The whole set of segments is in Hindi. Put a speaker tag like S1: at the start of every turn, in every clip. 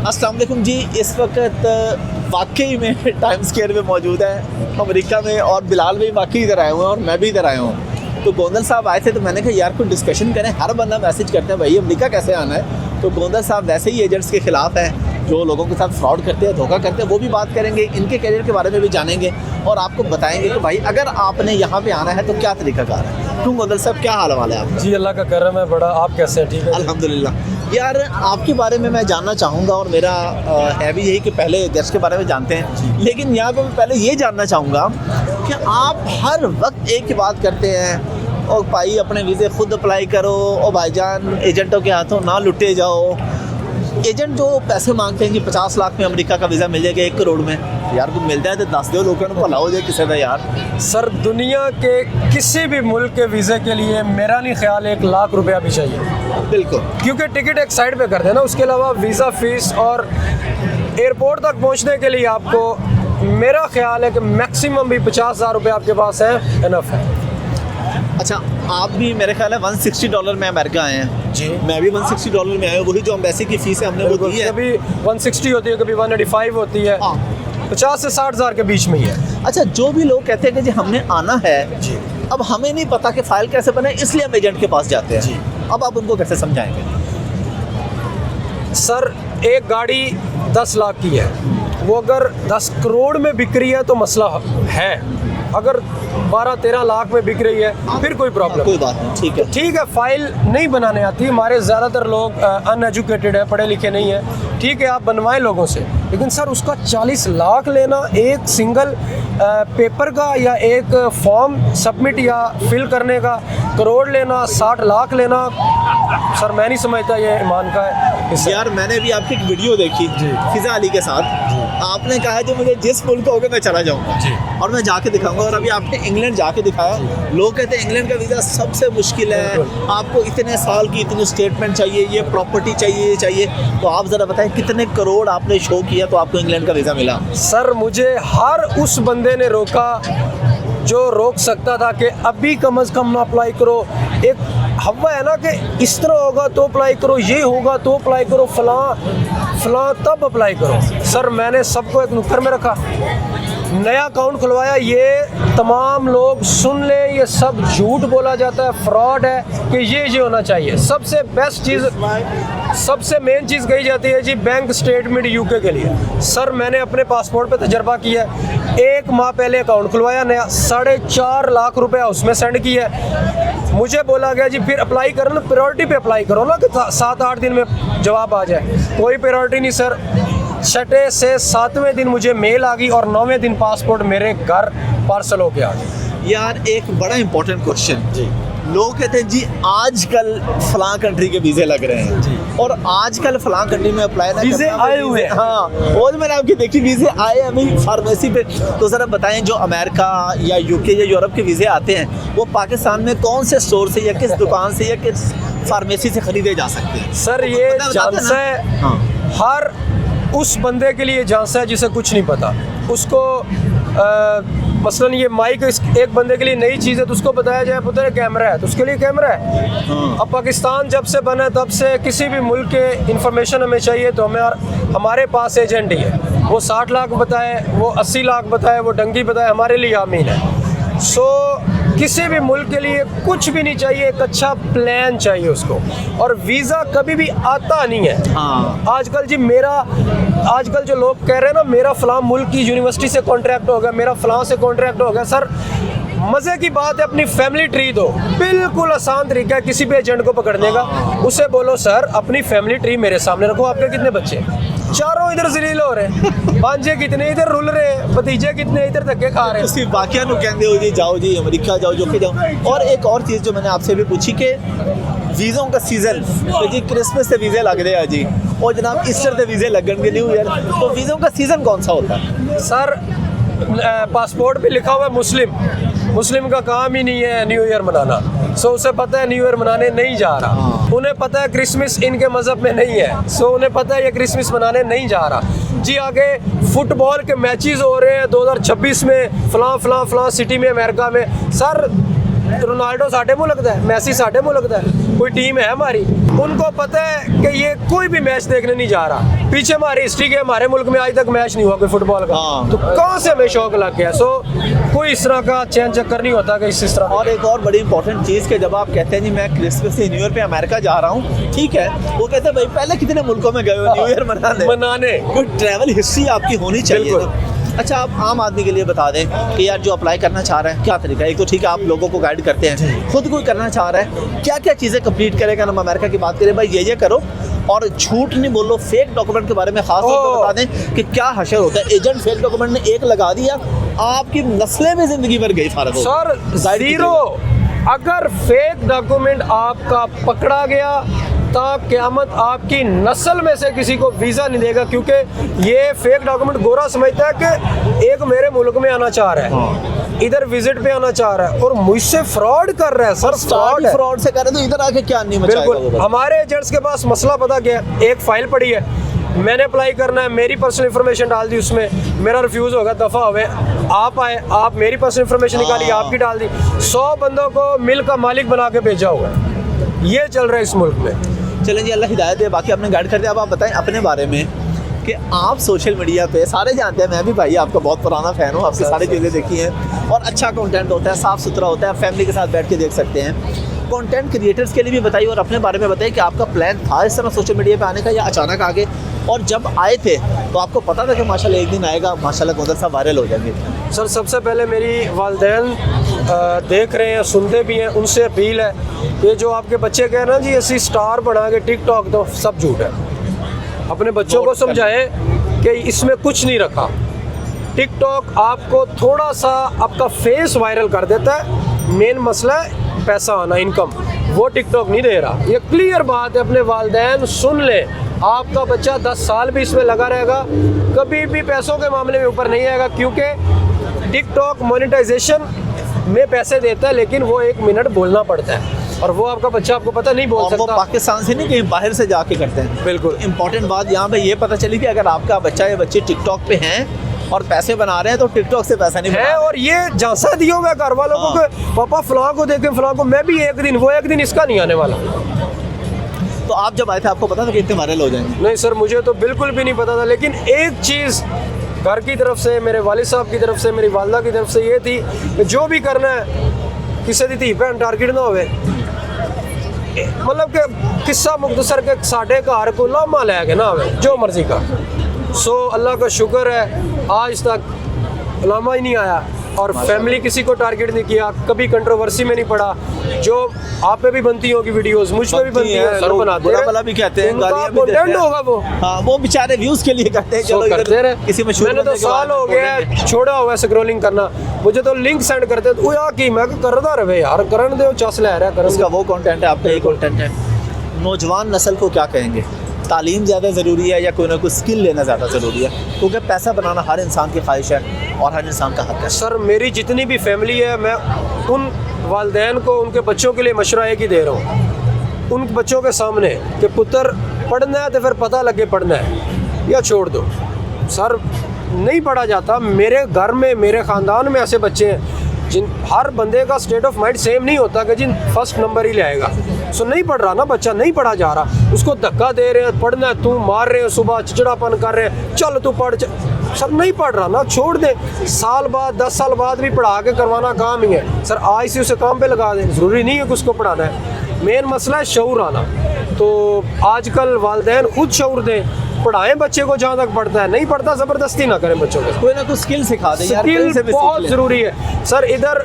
S1: अस्सलाम वालेकुम जी। इस वक्त वाकई में टाइम स्क्वायर में मौजूद है अमेरिका में, और बिलाल भाई वाकई इधर आए हुए हैं और मैं भी इधर आया हूँ। तो गोंदल साहब आए थे तो मैंने कहा यार कोई डिस्कशन करें। हर बंदा मैसेज करता है भाई अमेरिका कैसे आना है, तो गोंदल साहब वैसे ही एजेंट्स के ख़िलाफ़ है जो लोगों के साथ फ्रॉड करते हैं, धोखा करते हैं। वो भी बात करेंगे, इनके करियर के बारे में भी जानेंगे और आपको बताएंगे कि भाई अगर आपने यहाँ पे आना है तो क्या तरीक़ाकार है। क्यों गोंदल साहब, क्या हाल वाला है आपका?
S2: जी अल्लाह का करम है बड़ा। आप कैसे हैं? ठीक है
S1: अल्हम्दुलिल्लाह। यार आपके बारे में मैं जानना चाहूँगा और मेरा है भी यही कि पहले गेस्ट के बारे में जानते हैं, लेकिन यहाँ पे मैं पहले ये जानना चाहूँगा कि आप हर वक्त एक ही बात करते हैं और भाई अपने वीज़े खुद अप्लाई करो और भाईजान एजेंटों के हाथों ना लुटे जाओ। एजेंट जो पैसे मांगते हैं कि 50 लाख में अमेरिका का वीज़ा मिल जाएगा 1 करोड़ में, यार कुछ मिलता है तो दस दो लोगों को भला हो जाए किसी का। यार
S2: सर, दुनिया के किसी भी मुल्क के वीज़े के लिए मेरा नहीं ख्याल 1 लाख रुपया भी चाहिए।
S1: बिल्कुल,
S2: क्योंकि टिकट एक साइड पे कर देना, उसके अलावा वीज़ा फीस और एयरपोर्ट तक पहुंचने के लिए आपको मेरा ख्याल है कि मैक्सिमम भी 50,000 रुपये आपके पास है, इनफ है।
S1: अच्छा, आप भी मेरे ख्याल है $160 में अमेरिका आए हैं
S2: जी।
S1: मैं भी $160 में आया हूँ। वही जो एम्बेसी की फ़ीस है हमने वो दी है।
S2: कभी 160 होती है, कभी 185 होती है। 50 से 60,000 के बीच में ही है।
S1: अच्छा, जो भी लोग कहते हैं कि जी हमने आना है
S2: जी,
S1: अब हमें नहीं पता कि फ़ाइल कैसे बने, इसलिए हम एजेंट के पास जाते हैं
S2: जी।
S1: अब आप उनको कैसे समझाएंगे?
S2: सर, एक गाड़ी 10 लाख की है, वो अगर 10 करोड़ में बिक रही है तो मसला है। अगर 12-13 लाख में बिक रही है फिर कोई प्रॉब्लम
S1: कोई बात नहीं, ठीक है।
S2: ठीक है, फाइल नहीं बनाने आती। हमारे ज़्यादातर लोग अनएजुकेटेड है, पढ़े लिखे नहीं है। ठीक है, आप बनवाएं लोगों से, लेकिन सर उसका 40 लाख लेना एक सिंगल पेपर का या एक फॉर्म सबमिट या फिल करने का, करोड़ लेना, 60 लाख लेना, सर मैं नहीं समझता ये ईमान का है।
S1: यार मैंने भी आपकी एक वीडियो देखी
S2: जी।
S1: फिजा अली के साथ, आपने कहा जो मुझे जिस मुल्क को होगा मैं चला जाऊंगा
S2: जी।
S1: और मैं जाके दिखाऊंगा, और अभी आपने इंग्लैंड जाके दिखाया। लोग कहते हैं इंग्लैंड का वीज़ा सबसे मुश्किल है, आपको इतने साल की इतनी स्टेटमेंट चाहिए, ये प्रॉपर्टी चाहिए, ये चाहिए। तो आप ज़रा बताएं कितने करोड़ आपने शो किया तो आपको इंग्लैंड का वीज़ा मिला?
S2: सर, मुझे हर उस बंदे ने रोका जो रोक सकता था कि अभी कम से कम ना अप्लाई करो। एक हवा है ना कि इस तरह होगा तो अप्लाई करो, ये होगा तो अप्लाई करो, फलां तब अप्लाई करो। सर, मैंने सबको एक नुक्कर में रखा, नया अकाउंट खुलवाया। ये तमाम लोग सुन ले, ये सब झूठ बोला जाता है, फ्रॉड है कि ये होना चाहिए। सबसे बेस्ट चीज़, सबसे मेन चीज़ कही जाती है जी बैंक स्टेटमेंट यूके के लिए। सर, मैंने अपने पासपोर्ट पे तजर्बा किया है। 1 माह पहले अकाउंट खुलवाया नया, 4.5 लाख रुपया उसमें सेंड किया है। मुझे बोला गया जी फिर अप्लाई करो ना, प्रायोरिटी पे अप्लाई करो ना कि 7-8 दिन में जवाब आ जाए। कोई प्रायोरिटी नहीं सर। 6 से 7वें दिन मुझे मेल आ गई और 9वें दिन पासपोर्ट मेरे घर पार्सल होके आ गया।
S1: यार एक बड़ा इंपॉर्टेंट क्वेश्चन
S2: जी।
S1: लोग कहते हैं जी आजकल फलां कंट्री के वीज़े लग रहे हैं
S2: जी।
S1: और आजकल फलां कंट्री में अप्लाई ना
S2: वीज़े
S1: करना,
S2: आए हुए हैं।
S1: हाँ, और मैंने आपकी देखी वीज़े आए अभी फार्मेसी पे। तो ज़रा बताएं जो अमेरिका या यूके या यूरोप के वीज़े आते हैं वो पाकिस्तान में कौन से स्टोर से या किस दुकान से या किस फार्मेसी से ख़रीदे जा सकते हैं?
S2: सर, ये जानसा है,
S1: हाँ।
S2: हर उस बंदे के लिए जानसा है जिसे कुछ नहीं पता। उसको मसलन ये माइक एक बंदे के लिए नई चीज़ है तो उसको बताया जाए पता है कैमरा है तो उसके लिए कैमरा है। अब पाकिस्तान जब से बना तब से किसी भी मुल्क के इंफॉर्मेशन हमें चाहिए तो हमारे पास एजेंट ही है। वो 60 लाख बताए, वो 80 लाख बताए, वो डंगी बताए, हमारे लिए आमीन है। सो किसी भी मुल्क के लिए कुछ भी नहीं चाहिए, एक अच्छा प्लान चाहिए उसको। और वीज़ा कभी भी आता नहीं है।
S1: हाँ।
S2: आजकल जी आजकल जो लोग कह रहे हैं ना मेरा फ़लाँ मुल्क की यूनिवर्सिटी से कॉन्ट्रैक्ट हो गया, मेरा फ़लाँ से कॉन्ट्रैक्ट हो गया। सर, मज़े की बात है, अपनी फैमिली ट्री दो। बिल्कुल आसान तरीका है किसी भी एजेंट को पकड़ने का। उसे बोलो सर अपनी फैमिली ट्री मेरे सामने रखो, आपके कितने बच्चे? चारों इधर जलील हो रहे हैं, भांजे कितने इधर रुल रहे हैं, भतीजे कितने इधर धक्के खा रहे हैं।
S1: उसी बाकिया नु कहते हो जी जाओ जी अमेरिका जाओ, जो कि जाओ। और एक और चीज़ जो मैंने आपसे भी पूछी कि वीज़ों का सीज़न तो जी क्रिसमस से वीज़े लग रहे हैं जी, और जनाब ईस्टर से वीज़े लगन न्यू ईयर, तो वीज़ों का सीज़न कौन सा होता है?
S2: सर, पासपोर्ट पे लिखा हुआ है मुस्लिम का काम ही नहीं है न्यू ईयर मनाना। सो उसे पता है न्यू ईयर मनाने नहीं जा रहा। उन्हें पता है क्रिसमस इनके मज़हब में नहीं है, सो उन्हें पता है ये क्रिसमस मनाने नहीं जा रहा। जी, आगे फुटबॉल के मैचेस हो रहे हैं 2026 में फलां सिटी में अमेरिका में। सर, रोनाल्डो साढ़े मुँह लगता है, मैसी साढ़े मुँह लगता है, कोई टीम है हमारी? उनको पता है कि ये कोई भी मैच देखने नहीं जा रहा। पीछे हमारी हिस्ट्री के हमारे मुल्क में आज तक मैच नहीं हुआ कोई फुटबॉल का,
S1: हाँ।
S2: तो कहाँ से हमें शौक लग गया। सो कोई इस तरह का चैन चक्कर नहीं होता कि इस तरह।
S1: और एक और बड़ी इंपॉर्टेंट चीज़ कि जब आप कहते हैं जी मैं क्रिसमस से न्यू ईयर पे अमेरिका जा रहा हूँ, ठीक है, वो कहते हैं भाई पहले कितने मुल्कों में गए हो न्यू ईयर मनाने, कोई ट्रैवल हिस्ट्री आपकी होनी चाहिए ना। अच्छा, आप आम आदमी के लिए बता दें कि यार जो अप्लाई करना चाह रहा है क्या तरीका है। एक तो ठीक है आप लोगों को गाइड करते हैं, खुद कोई करना चाह रहा है क्या क्या चीज़ें कंप्लीट करेगा। हम अमेरिका की बात करें भाई ये करो, और झूठ नहीं बोलो, फेक डॉक्यूमेंट के बारे में खास तौर पर बता दें कि क्या हशर होता है। एजेंट फेक डॉक्यूमेंट ने एक लगा दिया, आपकी नस्लें में जिंदगी भर गई फारग
S2: सर जीरो। अगर फेक डॉक्यूमेंट आपका पकड़ा गया तो क़यामत आपकी नस्ल में से किसी को वीज़ा नहीं देगा, क्योंकि ये फेक डॉक्यूमेंट गोरा समझता है कि एक मेरे मुल्क में आना चाह रहा है, इधर विजिट पे आना चाह रहा है और मुझसे फ्रॉड कर रहा है। सर
S1: फ्रॉड से कर रहे तो इधर आके क्या नहीं मचाएगा।
S2: बिल्कुल, हमारे एजेंट्स के पास मसला पता क्या है, एक फाइल पड़ी है, मैंने अप्लाई करना है, मेरी पर्सनल इन्फॉर्मेशन डाल दी उसमें, मेरा रिफ्यूज़ होगा, दफ़ा हुए, आप आए, आप मेरी पर्सनल इन्फॉर्मेशन निकाली, आपकी डाल दी, 100 बंदों को मिल का मालिक बना के भेजा हुआ है। ये चल रहा है इस मुल्क में।
S1: चलें जी, अल्लाह हिदायत दे। बाकी आपने गाइड कर दिया। अब आप बताएं अपने बारे में कि आप सोशल मीडिया पे, सारे जानते हैं, मैं भी भाई आपका बहुत पुराना फ़ैन हूँ, आपकी सारी चीज़ें देखी हैं और अच्छा कंटेंट होता है, साफ़ सुथरा होता है, फैमिली के साथ बैठ के देख सकते हैं। कंटेंट क्रिएटर्स के लिए भी बताइए और अपने बारे में बताइए कि आपका प्लान था इस तरह सोशल मीडिया पे आने का या अचानक आगे, और जब आए थे तो आपको पता था कि माशाल्लाह एक दिन आएगा, माशाल्लाह गोंदल साहब वायरल हो जाएंगे।
S2: सर सबसे पहले मेरी वालिदैन देख रहे हैं, सुनते भी हैं, उनसे अपील है कि जो आपके बच्चे कहे ना जी ऐसी स्टार बना के टिकटॉक, तो सब झूठ है। अपने बच्चों को समझाएं कि इसमें कुछ नहीं रखा। टिकटॉक आपको थोड़ा सा आपका फेस वायरल कर देता है, मेन मसला है पैसा आना, इनकम, वो टिकटॉक नहीं दे रहा। ये क्लियर बात है, अपने वालिदैन सुन ले। आपका बच्चा 10 साल भी इसमें लगा रहेगा, कभी भी पैसों के मामले में ऊपर नहीं आएगा, क्योंकि टिकटॉक मोनेटाइजेशन में पैसे देता है, लेकिन वो 1 मिनट बोलना पड़ता है, और वो आपका बच्चा आपको पता नहीं बोल सकता।
S1: वो पाकिस्तान से नहीं, कहीं बाहर से जाके करते हैं।
S2: बिल्कुल
S1: इंपॉर्टेंट बात यहाँ पे ये पता चली कि अगर आपका बच्चा या बच्ची टिकटॉक पे हैं और पैसे बना रहे हैं तो टिकटॉक से पैसा नहीं
S2: है। और ये झांसा दिया हुआ घर वालों को कि पापा फलां को देखें, फलां को, मैं भी एक दिन, वो एक दिन इसका नहीं आने वाला।
S1: तो आप जब आए थे आपको पता था कि इतने वायरल हो जाएंगे?
S2: नहीं सर, मुझे तो बिल्कुल भी नहीं पता था, लेकिन एक चीज़ घर की तरफ से, मेरे वालिद साहब की तरफ से, मेरी वालदा की तरफ से ये थी कि जो भी करना है किसी दी धी भैन टारगेट ना होवे। मतलब कि किस्सा मुख्तसर के साढ़े घर को लामा लै के ना होवे, जो मर्जी का। सो अल्लाह का शुक्र है आज तक लामा ही नहीं आया, और फैमिली किसी को टारगेट नहीं किया, कभी कंट्रोवर्सी में नहीं पड़ा। जो आप पे भी बनती होगी वीडियोस, मुझ पे भी बनती है, सर बनाते हैं,
S1: बुरा भी कहते हैं, गालियां भी देते हैं,
S2: होगा वो।
S1: हाँ, वो बेचारे व्यूज के लिए करते हैं, चलो
S2: करते रहे।
S1: किसी मशहूर
S2: मैंने तो साल हो गया छोड़ा हुआ स्क्रॉलिंग करना, मुझे तो लिंक सेंड करते तो यार की मैं करदा रहे यार, करन दो, चस ले रहा,
S1: उसका वो कंटेंट है, आपका ये कंटेंट है। नौजवान नस्ल को क्या कहेंगे? तालीम ज़्यादा ज़रूरी है या कोई ना कोई स्किल लेना ज़्यादा ज़रूरी है? क्योंकि पैसा बनाना हर इंसान की ख्वाहिश है और हर इंसान का हक है।
S2: सर मेरी जितनी भी फैमिली है, मैं उन वालिदैन को उनके बच्चों के लिए मशवरा एक ही दे रहा हूँ, उन बच्चों के सामने कि पुत्र पढ़ना है तो फिर पता लगे पढ़ना है या छोड़ दो। सर नहीं पढ़ा जाता, मेरे घर में, मेरे ख़ानदान में ऐसे बच्चे हैं जिन, हर बंदे का स्टेट ऑफ माइंड सेम नहीं होता कि जिन फर्स्ट नंबर ही ले आएगा। सो नहीं पढ़ रहा ना बच्चा, नहीं पढ़ा जा रहा, उसको धक्का दे रहे हैं, पढ़ना है, तू मार रहे हैं, सुबह चिड़चिड़ापन कर रहे हैं, चल तू पढ़। सर नहीं पढ़ रहा ना, छोड़ दे, साल बाद 10 साल बाद भी पढ़ा के करवाना काम ही है। सर आज से उसे काम पे लगा दें, ज़रूरी नहीं है कि उसको पढ़ाना है। मेन मसला है शऊर आना। तो आजकल वालिदैन खुद शऊर दें, पढ़ाएं बच्चे को जहाँ तक पढ़ता है, नहीं पढ़ता ज़बरदस्ती ना करें बच्चों को,
S1: कोई ना कोई स्किल सिखा दें यार,
S2: स्किल बहुत ज़रूरी है। सर इधर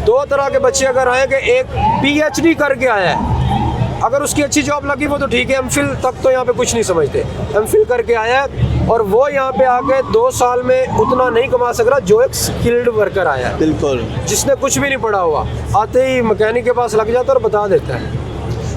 S2: 2 तरह के बच्चे अगर आए कि एक PhD करके आया है, अगर उसकी अच्छी जॉब लगी वो तो ठीक है, MPhil तक तो यहाँ पे कुछ नहीं समझते, MPhil करके आया है और वो यहाँ पे आके 2 साल में उतना नहीं कमा सक रहा जो एक स्किल्ड वर्कर आया है।
S1: बिल्कुल, जिसने
S2: कुछ भी नहीं पढ़ा हुआ, आते ही मैकेनिक के पास लग जाता है और बता देता है।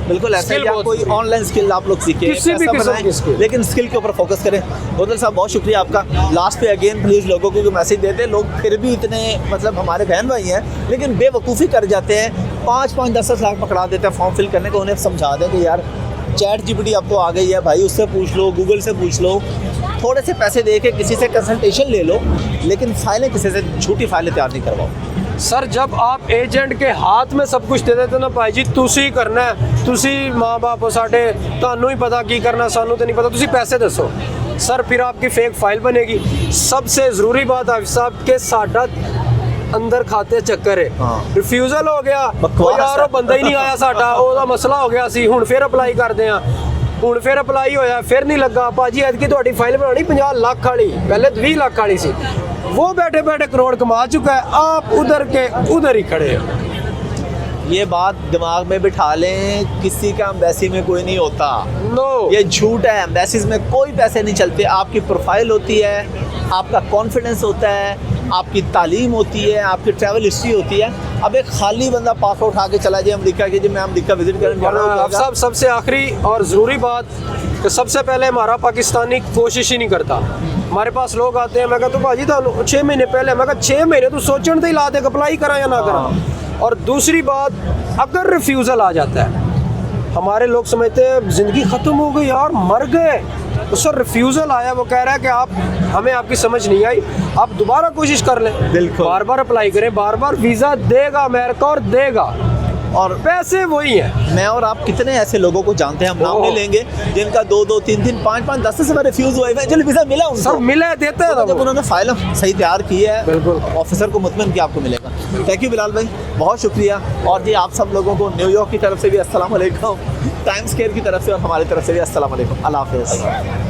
S1: बिल्कुल ऐसा ही, कोई ऑनलाइन स्किल आप लोग सीखें,
S2: किसी भी किस्म की स्किल,
S1: लेकिन स्किल के ऊपर फोकस करें। गोंदल साहब बहुत शुक्रिया आपका। लास्ट पे अगेन प्लीज़ लोगों को मैसेज देते, लोग फिर भी इतने मतलब हमारे बहन भाई हैं लेकिन बेवकूफ़ी कर जाते हैं, 5-5, 10-10 लाख पकड़ा देते हैं फॉर्म फिल करने को। उन्हें समझा दें कि यार ChatGPT अब तो आ गई है भाई, उससे पूछ लो, गूगल से पूछ लो, थोड़े से पैसे दे के किसी से कंसल्टेशन ले लो, लेकिन फाइलें किसी से झूठी फाइलें तैयार नहीं करवाओ।
S2: सर जब आप एजेंट के हाथ में सब कुछ दे देते ना भाई जी, तुसी करना है, तुसी माँ बाप हो साडे, तानू ही पता की करना, सानू तो नहीं पता, तुसी पैसे दसो सर, फिर आपकी फेक फाइल बनेगी। सबसे ज़रूरी बात हाफिज़ साहब के साडा अंदर खाते चक्कर है, रिफ्यूज़ल हो गया, कोई यार वो बंदा ही नहीं आया साडा, ਉਹਦਾ मसला हो गया सी, हुण फिर अप्लाई करते हैं, हुण फिर अप्लाई होया, फिर नहीं लगा भाजी ऐतकी तुहाडी फाइल बनानी 50 लाख वाली, पहले 20 लाख वाली सी, वो बैठे बैठे करोड़ कमा चुका है, आप उधर के उधर ही खड़े हो।
S1: ये बात दिमाग में बिठा लें, किसी का एम्बेसी में कोई नहीं होता,
S2: नो
S1: ये झूठ है। एम्बेसीज में कोई पैसे नहीं चलते, आपकी प्रोफाइल होती है, आपका कॉन्फिडेंस होता है, आपकी तालीम होती है, आपकी ट्रैवल हिस्ट्री होती है। अब एक खाली बंदा पासपोर्ट उठा के चला जाए अमेरिका के, जब मैं अमेरिका विजिट करने जा रहा हूँ
S2: साहब, सबसे आखिरी और ज़रूरी बात कि सबसे पहले हमारा पाकिस्तानी कोशिश ही नहीं करता। हमारे पास लोग आते हैं, मैं कहता हूँ भाजी तो 6 महीने पहले, मैं कहा 6 महीने तो सोचने तो ही ला दे अप्लाई करा या ना करा। और दूसरी बात, अगर रिफ्यूज़ल आ जाता है, हमारे लोग समझते हैं ज़िंदगी ख़त्म हो गई यार, मर गए, तो सर रिफ्यूज़ल आया, वो कह रहा है कि आप हमें आपकी समझ नहीं आई, आप दोबारा कोशिश कर लें,
S1: बिल्कुल,
S2: बार बार अप्लाई करें, बार बार वीज़ा देगा अमेरिका और देगा, और पैसे वही हैं।
S1: मैं और आप कितने ऐसे लोगों को जानते हैं, हम नाम नहीं लेंगे, जिनका 2-2, 3-3, 5-5, 10 से रिफ्यूज हुआ है, चलो वीज़ा मिला उनको,
S2: सर मिला देते हैं,
S1: जब उन्होंने फाइल सही तैयार की है,
S2: बिल्कुल
S1: ऑफिसर को मुतमईन कि आपको मिलेगा। थैंक यू बिलाल भाई, बहुत शुक्रिया। और जी आप सब लोगों को न्यूयॉर्क की तरफ से भी अस्सलाम वालेकुम, टाइम्स स्क्वायर की तरफ से और हमारी तरफ से भी अस्सलाम वालेकुम, अल्लाह हाफ़िज़।